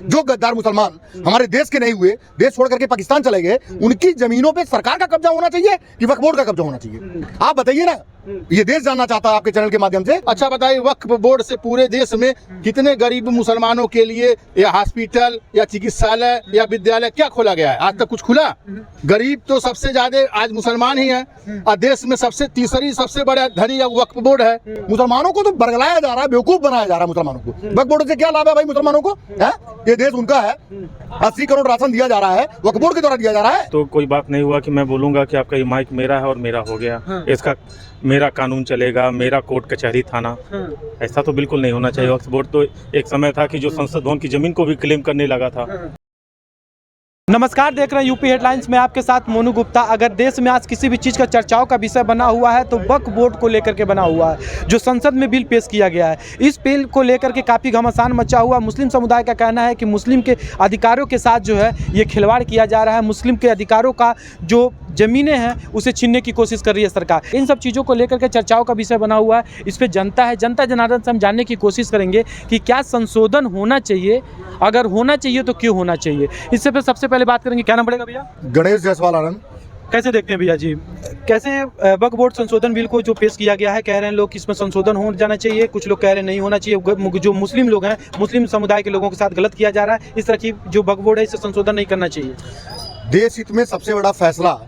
जो गद्दार मुसलमान हमारे देश के नहीं हुए, देश छोड़ करके पाकिस्तान चले गए, उनकी जमीनों पे सरकार का कब्जा होना चाहिए कि वक्फ बोर्ड का कब्जा होना चाहिए? आप बताइए ना, ये देश जानना चाहता है आपके चैनल के माध्यम से। अच्छा बताइए, वक्फ बोर्ड से पूरे देश में कितने गरीब मुसलमानों के लिए या हॉस्पिटल या चिकित्सालय या विद्यालय क्या खोला गया है? आज तक कुछ खुला? गरीब तो सबसे ज्यादा आज मुसलमान ही है और देश में तीसरी सबसे बड़ा धनी वक्फ बोर्ड है। मुसलमानों को तो बरगलाया जा रहा है, बेवकूफ बनाया जा रहा है मुसलमानों को। वक्फ बोर्ड से क्या लाभ है भाई मुसलमानों को? है ये देश उनका है, 80 करोड़ राशन दिया जा रहा है, वक्फ बोर्ड के द्वारा दिया जा रहा है। तो कोई बात नहीं हुआ कि मैं बोलूंगा कि आपका ये माइक मेरा है और मेरा हो गया, इसका मेरा कानून चलेगा, मेरा कोर्ट कचहरी थाना, ऐसा तो बिल्कुल नहीं होना चाहिए। वक्फ बोर्ड तो एक समय था कि जो संसद भवन की जमीन को भी क्लेम करने लगा था। नमस्कार, देख रहे हैं यूपी हेडलाइंस में आपके साथ मोनू गुप्ता। अगर देश में आज किसी भी चीज़ का चर्चाओं का विषय बना हुआ है तो वक्फ बोर्ड को लेकर के बना हुआ है, जो संसद में बिल पेश किया गया है। इस बिल को लेकर के काफ़ी घमासान मचा हुआ। मुस्लिम समुदाय का कहना है कि मुस्लिम के अधिकारों के साथ जो है ये खिलवाड़ किया जा रहा है। मुस्लिम के अधिकारों का जो ज़मीनें हैं उसे छीनने की कोशिश कर रही है सरकार। इन सब चीज़ों को लेकर के चर्चाओं का विषय बना हुआ है। इस पर जनता जनार्दन से हम जानने की कोशिश करेंगे कि क्या संशोधन होना चाहिए, अगर होना चाहिए तो क्यों होना चाहिए। इससे फिर सबसे पहले बात करेंगे, क्या नाम पड़ेगा भैया? गणेश जायसवाल आनंद। कैसे देखते हैं भैया जी, कैसे वक्फ बोर्ड संशोधन बिल को जो पेश किया गया है, कह रहे हैं लोग कि इसमें संशोधन हो जाना चाहिए, कुछ लोग कह रहे हैं नहीं होना चाहिए। जो मुस्लिम लोग हैं, मुस्लिम समुदाय के लोगों के साथ गलत किया जा रहा है, इस तरह की जो वक्फ बोर्ड है इसे संशोधन नहीं करना चाहिए। देश हित में सबसे बड़ा फैसला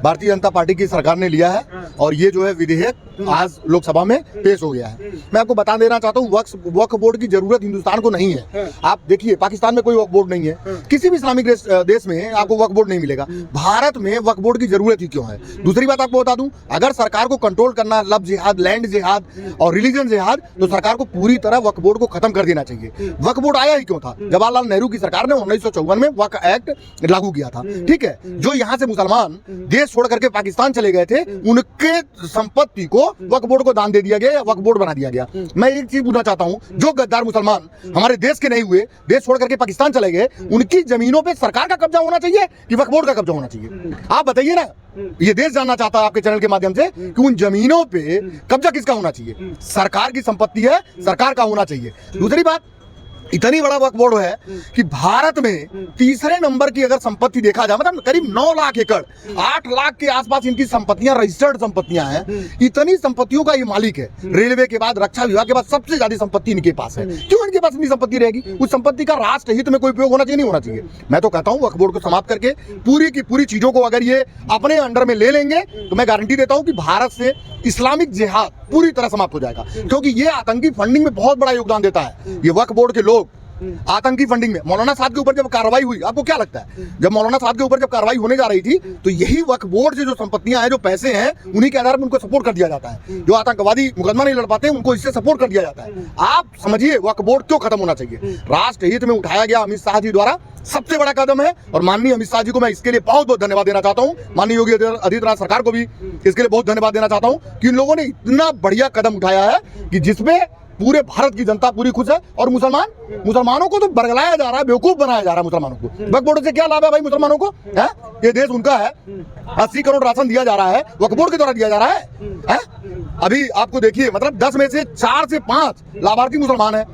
भारतीय जनता पार्टी की सरकार ने लिया है और ये जो है विधेयक आज लोकसभा में पेश हो गया है। मैं आपको बता देना चाहता हूँ, वक्फ बोर्ड की जरूरत हिंदुस्तान को नहीं है। आप देखिए, पाकिस्तान में कोई वक्फ बोर्ड नहीं है, किसी भी इस्लामिक देश में आपको वक्फ बोर्ड नहीं मिलेगा। भारत में वक्फ बोर्ड की जरूरत ही क्यों है? दूसरी बात आपको बता दूं, अगर सरकार को कंट्रोल करना लव जिहाद, लैंड जिहाद और रिलीजन जिहाद, तो सरकार को पूरी तरह वक्फ बोर्ड को खत्म कर देना चाहिए। वक्फ बोर्ड आया ही क्यों था? जवाहरलाल नेहरू की सरकार ने 1954 में वक्फ एक्ट लागू किया था, ठीक है। जो यहाँ से मुसलमान देश छोड़ करके पाकिस्तान चले गए थे, उनके संपत्ति को वक्फ बोर्ड को दान दे दिया गया, वक्फ बोर्ड बना दिया गया। मैं एक चीज पूछना चाहता हूँ, जो गद्दार मुसलमान हमारे देश के नहीं हुए, देश छोड़ करके पाकिस्तान चले गए, उनकी जमीनों पे सरकार का कब्जा होना चाहिए कि वक्फ बोर्ड का कब्जा होना चाहिए? आप बताइए ना, ये देश जानना चाहता है आपके चैनल के माध्यम से कि उन जमीनों पे कब्जा किसका होना चाहिए? सरकार की संपत्ति है, सरकार का होना चाहिए। दूसरी बात, इतनी बड़ा वक्फ बोर्ड है कि भारत में तीसरे नंबर की अगर संपत्ति देखा जाए, मतलब करीब 9 लाख एकड़, 8 लाख के आसपास इनकी संपत्तियां, रजिस्टर्ड संपत्तियां हैं। इतनी संपत्तियों का ये मालिक है। रेलवे के बाद, रक्षा विभाग के बाद सबसे ज्यादा संपत्ति इनके पास है। क्यों इनके पास इतनी संपत्ति रहेगी? उस संपत्ति का राष्ट्र हित में कोई उपयोग होना चाहिए, नहीं होना चाहिए? मैं तो कहता हूँ वक्फ बोर्ड को समाप्त करके पूरी की पूरी चीजों को अगर ये अपने अंडर में ले लेंगे तो मैं गारंटी देता हूँ कि भारत से इस्लामिक जिहाद पूरी तरह समाप्त हो जाएगा, क्योंकि ये आतंकी फंडिंग में बहुत बड़ा योगदान देता है। ये वक्फ बोर्ड के लोग आतंकी फंडिंग में, मौलाना साहब के ऊपर जब कार्रवाई हुई, आपको क्या लगता है, जब मौलाना साहब के ऊपर जब कार्रवाई होने जा रही थी, तो यही वक्फ बोर्ड से जो संपत्तियां हैं, जो पैसे हैं, उन्हीं के आधार पर उनको सपोर्ट कर दिया जाता है। जो आतंकवादी मुकदमा नहीं लड़ पाते, उनको इससे सपोर्ट कर दिया जाता है। आप समझिए वक्फ बोर्ड क्यों खत्म होना चाहिए। राष्ट्र हित में उठाया गया अमित शाह जी द्वारा सबसे बड़ा कदम है और माननीय अमित शाह जी को मैं इसके लिए बहुत बहुत धन्यवाद देना चाहता हूँ। माननीय योगी आदित्यनाथ सरकार को भी इसके लिए बहुत धन्यवाद देना चाहता हूँ कि इन लोगों ने इतना बढ़िया कदम उठाया है कि जिसमें पूरे भारत की जनता पूरी खुश है और मुसलमानों को तो बरगलाया जा रहा है, बेवकूफ बनाया जा रहा है मुसलमानों को। वक्फ बोर्ड से क्या लाभ है भाई मुसलमानों को? है ये देश उनका है, 80 करोड़ राशन दिया जा रहा है, वक्फ बोर्ड के द्वारा दिया जा रहा है। अभी आपको देखिए, मतलब 10 में से 4 से 5 लाभार्थी मुसलमान है,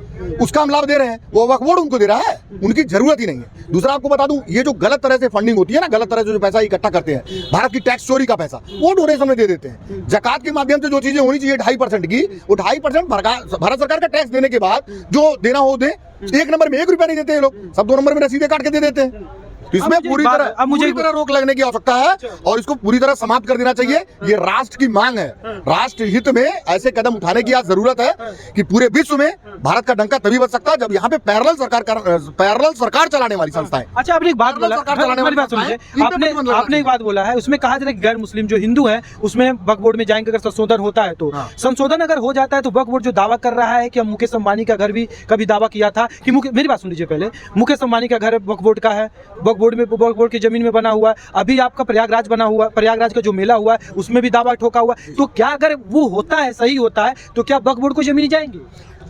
उसका हम लाभ दे रहे हैं, वो वक्फ बोर्ड उनको दे रहा है, उनकी जरूरत ही नहीं है। दूसरा आपको बता दूं, ये जो गलत तरह से फंडिंग होती है ना, गलत तरह से जो पैसा इकट्ठा करते हैं, भारत की टैक्स चोरी का पैसा, वो डोनेशन में दे देते हैं। जकात के माध्यम से जो चीजें होनी चाहिए 2.5% की, वो 2.5% भारत सरकार का टैक्स देने के बाद जो देना हो दे। 1 नंबर में 1 रुपया नहीं देते ये लोग, सब 2 नंबर में रसीदें काट के दे देते हैं। तो इसमें पूरी तरह रोक लगने की आवश्यकता है और इसको पूरी तरह समाप्त कर देना चाहिए। ये राष्ट्र की मांग है, राष्ट्र हित में ऐसे कदम उठाने की आज जरूरत है कि पूरे विश्व में भारत का डंका तभी बच सकता है जब यहाँ पे पैरेलल सरकार चलाने वाली संस्थाएं। अच्छा, आपने एक बात बोला, आपने एक बात बोला है, उसमें कहा जा रहा है गैर मुस्लिम जो हिंदू है उसमें वक्फ बोर्ड में जाएंगे अगर संशोधन होता है तो। संशोधन अगर हो जाता है तो वक्फ बोर्ड जो दावा कर रहा है कि मुकेश अंबानी का घर भी कभी दावा किया था कि मेरी बात सुन लीजिए पहले, मुकेश अंबानी का घर वक्फ बोर्ड का है, वक्फ बोर्ड की जमीन में बना हुआ है। अभी आपका प्रयागराज बना हुआ, प्रयागराज का जो मेला हुआ है उसमें भी दावा ठोका हुआ। तो क्या अगर वो होता है, सही होता है, तो क्या वक्फ बोर्ड को जमीन जाएंगी?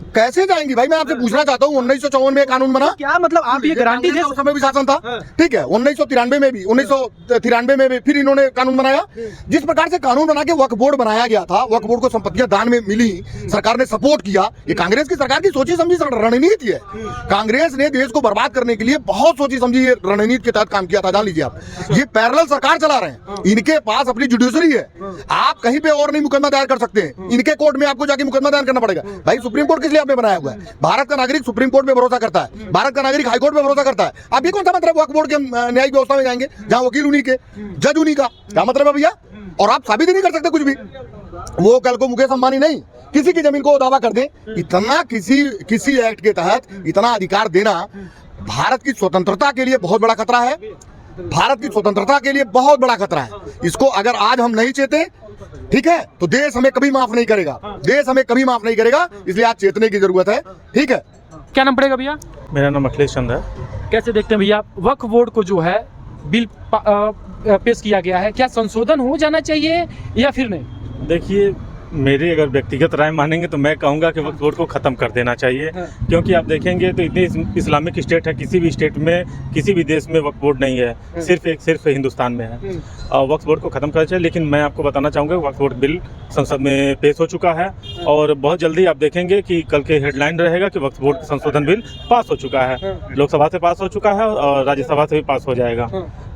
कैसे जाएंगी भाई? मैं आपसे पूछना चाहता हूँ 1954 में कानून बना, क्या मतलब आप ये गारंटी दे उस समय भी शासन था, ठीक है, 1993 में भी, 1993 में भी फिर इन्होंने कानून बनाया। जिस प्रकार से कानून बना के वक्फ बोर्ड बनाया गया था, वक्फ बोर्ड को संपत्तियां दान में मिली, सरकार ने सपोर्ट किया। ये कांग्रेस की सरकार की सोची समझी रणनीति है। कांग्रेस ने देश को बर्बाद करने के लिए बहुत सोची समझी रणनीति के तहत काम किया था। जान लीजिए आप, ये पैरेलल सरकार चला रहे हैं। इनके पास अपनी जुडिशरी है, आप कहीं पे और नहीं मुकदमा दायर कर सकते हैं, इनके कोर्ट में आपको जाके मुकदमा दायर करना पड़ेगा। भाई सुप्रीम कोर्ट किस लिए आपने बनाया हुआ है? भारत का नागरिक सुप्रीम कोर्ट में भरोसा करता है, भारत का नागरिक हाई कोर्ट में भरोसा करता है। आप ये कौन सा मतलब वक्फ बोर्ड के न्यायिक व्यवस्था में जाएंगे जहां वकील उन्हीं के, जज उन्हीं का? क्या मतलब है भैया? और आप साबित ही नहीं कर सकते कुछ भी। वो कल को मुकेश अंबानी नहीं, किसी की जमीन को दावा कर दें, इतना किसी एक्ट के तहत इतना अधिकार देना भारत की स्वतंत्रता के लिए बहुत बड़ा खतरा है। भारत की स्वतंत्रता के लिए बहुत बड़ा खतरा है। इसको अगर आज हम नहीं चेते, ठीक है, तो देश हमें कभी माफ नहीं करेगा, देश हमें कभी माफ नहीं करेगा। इसलिए आज चेतने की जरूरत है, ठीक है। क्या नाम पड़ेगा भैया? मेरा नाम अखिलेश चंद है। कैसे देखते हैं भैया वक्फ बोर्ड को जो है बिल पेश किया गया है, क्या संशोधन हो जाना चाहिए या फिर नहीं? देखिए, मेरी अगर व्यक्तिगत राय मानेंगे तो मैं कहूँगा कि वक्फ बोर्ड को ख़त्म कर देना चाहिए। क्योंकि आप देखेंगे तो इतनी इस्लामिक स्टेट है, किसी भी स्टेट में, किसी भी देश में वक्फ बोर्ड नहीं है, सिर्फ हिंदुस्तान में है। और वक्फ बोर्ड को ख़त्म करना चाहिए। लेकिन मैं आपको बताना चाहूँगा वक्फ बोर्ड बिल संसद में पेश हो चुका है और बहुत जल्दी आप देखेंगे कि कल के हेडलाइन रहेगा कि वक्फ बोर्ड संशोधन बिल पास हो चुका है, लोकसभा से पास हो चुका है और राज्यसभा से भी पास हो जाएगा।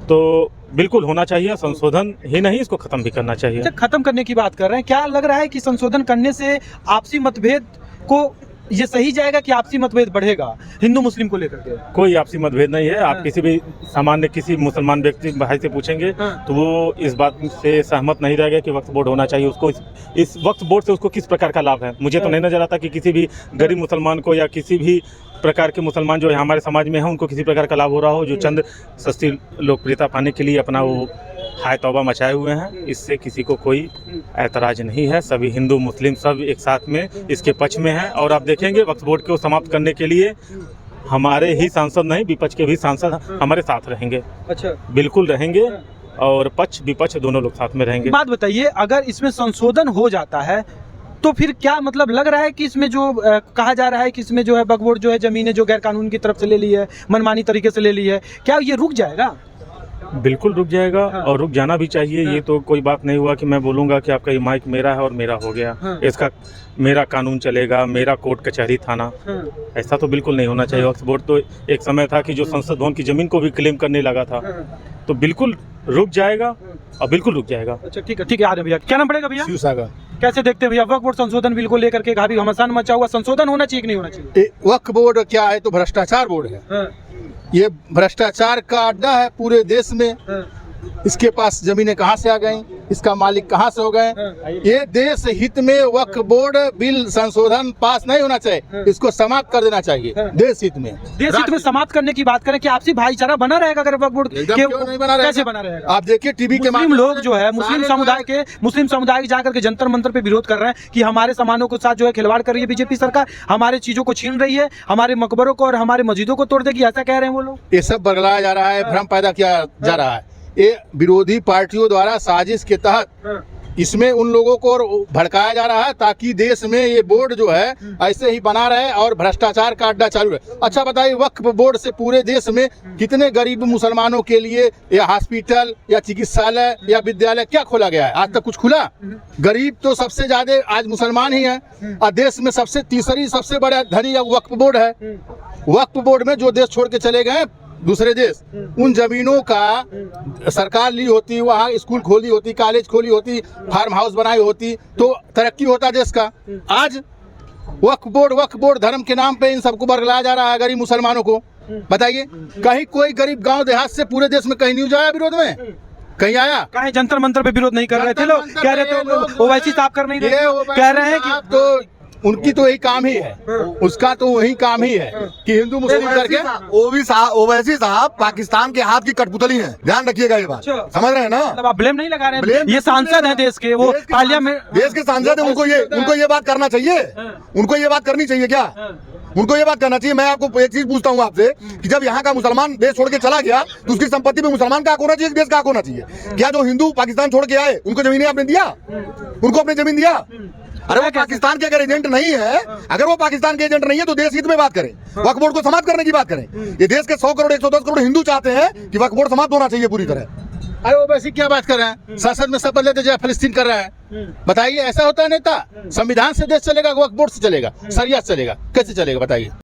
तो बिल्कुल होना चाहिए, संशोधन ही नहीं, इसको खत्म भी करना चाहिए। खत्म करने की बात कर रहे हैं, क्या लग रहा है कि संशोधन करने से आपसी मतभेद को ये सही जाएगा कि आपसी मतभेद बढ़ेगा हिंदू मुस्लिम को लेकर के? कोई आपसी मतभेद नहीं है। आप किसी भी सामान्य किसी मुसलमान व्यक्ति भाई से पूछेंगे तो वो इस बात से सहमत नहीं रहेगा कि वक्फ बोर्ड होना चाहिए। उसको इस वक्फ बोर्ड से उसको किस प्रकार का लाभ है? मुझे तो नहीं नजर आता कि किसी भी गरीब मुसलमान को या किसी भी प्रकार के मुसलमान जो हमारे समाज में हैं उनको किसी प्रकार का लाभ हो रहा हो, जो चंद सस्ती लोकप्रियता पाने के लिए अपना वो हाय तौबा मचाए हुए हैं। इससे किसी को कोई ऐतराज नहीं है। सभी हिंदू मुस्लिम सब एक साथ में इसके पक्ष में हैं। और आप देखेंगे वक्फ बोर्ड को समाप्त करने के लिए हमारे ही सांसद नहीं, विपक्ष के भी सांसद हमारे साथ रहेंगे। अच्छा, बिल्कुल रहेंगे और पक्ष विपक्ष दोनों लोग साथ में रहेंगे। बात बताइए, अगर इसमें संशोधन हो जाता है तो फिर क्या मतलब लग रहा है कि इसमें जो कहा जा रहा है कि इसमें जो है वक्फ बोर्ड जो है जमीनें जो गैर कानून की तरफ से ले ली है, मनमानी तरीके से ले ली है, क्या ये रुक जाएगा? बिल्कुल रुक जाएगा और रुक जाना भी चाहिए। ये तो कोई बात नहीं हुआ कि मैं बोलूँगा कि आपका ये माइक मेरा है और मेरा हो गया, इसका मेरा कानून चलेगा, मेरा कोर्ट कचहरी थाना, ऐसा तो बिल्कुल नहीं होना चाहिए। वक्फ बोर्ड तो एक समय था कि जो संसद भवन की जमीन को भी क्लेम करने लगा था, तो बिल्कुल रुक जाएगा और बिल्कुल रुक जाएगा। अच्छा, ठीक है आ रहे भैया। क्या नाम पड़ेगा भैया? शिवसागर। कैसे देखते हैं भैया वक्फ बोर्ड संशोधन बिल को लेकर के काफी घमासान मचा हुआ, संशोधन होना चाहिए कि नहीं होना चाहिए? वक्फ बोर्ड क्या है? तो भ्रष्टाचार बोर्ड है। ये भ्रष्टाचार का अड्डा है पूरे देश में। इसके पास जमीनें कहाँ से आ गई, इसका मालिक कहाँ से हो गए? ये देश हित में वक्फ बोर्ड बिल संशोधन पास नहीं होना चाहिए, इसको समाप्त कर देना चाहिए। देश हित में, देश हित में समाप्त करने की बात करें कि आपसी भाईचारा बना रहेगा अगर वक्फ बोर्ड क्यों नहीं बना रहेगा? कैसे बना रहेगा? आप देखिए टीवी के मुस्लिम लोग जो है मुस्लिम समुदाय जाकर के जंतर मंतर पे विरोध कर रहे हैं कि हमारे सामानों के साथ जो है खिलवाड़ कर रही है बीजेपी सरकार, हमारे चीजों को छीन रही है, हमारे मकबरों को और हमारे मस्जिदों को तोड़ देगी, ऐसा कह रहे हैं वो लोग। ये सब बदलाया जा रहा है, भ्रम पैदा किया जा रहा है। ये विरोधी पार्टियों द्वारा साजिश के तहत इसमें उन लोगों को भड़काया जा रहा है ताकि देश में ये बोर्ड जो है ऐसे ही बना रहे और भ्रष्टाचार का अड्डा चालू रहे। अच्छा बताइए, वक्फ बोर्ड से पूरे देश में कितने गरीब मुसलमानों के लिए या हॉस्पिटल या चिकित्सालय या विद्यालय क्या खोला गया है? आज तक कुछ खुला? गरीब तो सबसे ज्यादा आज मुसलमान ही है और देश में तीसरी सबसे बड़ा धनी वक्फ बोर्ड है। वक्फ बोर्ड में जो देश छोड़ के चले गए दूसरे देश, उन जमीनों का सरकार ली होती, वहाँ स्कूल खोली होती, कॉलेज खोली होती, फार्म हाउस बनाई होती, तो तरक्की होता देश का। आज वक्फ बोर्ड धर्म के नाम पे इन सबको बरगलाया जा रहा है गरीब मुसलमानों को। बताइए, कहीं कोई गरीब गांव देहात से पूरे देश में कहीं न्यूज आया विरोध में? कहीं आया? कहीं जंतर मंतर पे विरोध नहीं कर रहे थे लोग, कह रहे थे ओवैसी साहब कर नहीं रहे, कह रहे हैं कि तो उनकी तो यही काम ही है, उसका तो वही काम ही है कि हिंदू मुस्लिम करके। ओवैसी साहब पाकिस्तान के हाथ की कठपुतली हैं, ध्यान रखिएगा ये बात। समझ रहे हैं ना? मतलब आप ब्लेम नहीं लगा रहे हैं, ये सांसद हैं देश के, वो पार्लियामेंट देश के सांसद हैं, उनको ये बात करना चाहिए, उनको ये बात करनी चाहिए क्या? उनको ये बात करना चाहिए। मैं आपको एक चीज पूछता हूँ आपसे कि जब यहाँ का मुसलमान देश छोड़ के चला गया तो उसकी संपत्ति पे मुसलमान का हक होना चाहिए, देश का हक होना चाहिए क्या? जो हिंदू पाकिस्तान छोड़ के आए उनको जमीनें आपने दिया? उनको अपनी जमीन दिया? अरे वो पाकिस्तान के अगर एजेंट नहीं है, अगर वो पाकिस्तान के एजेंट नहीं है तो देश हित में बात करें, वक्फ बोर्ड को समाप्त करने की बात करें। ये देश के 100 करोड़ 110 करोड़ हिंदू चाहते हैं कि वक्फ बोर्ड समाप्त होना चाहिए पूरी तरह। अरे वो वैसे क्या बात कर रहे हैं, संसद में शपथ लेते जय फिलिस्तीन कर रहा है। बताइए ऐसा होता है नेता? संविधान से देश चलेगा, वक्फ बोर्ड से चलेगा, शरियत चलेगा, कैसे चलेगा बताइए।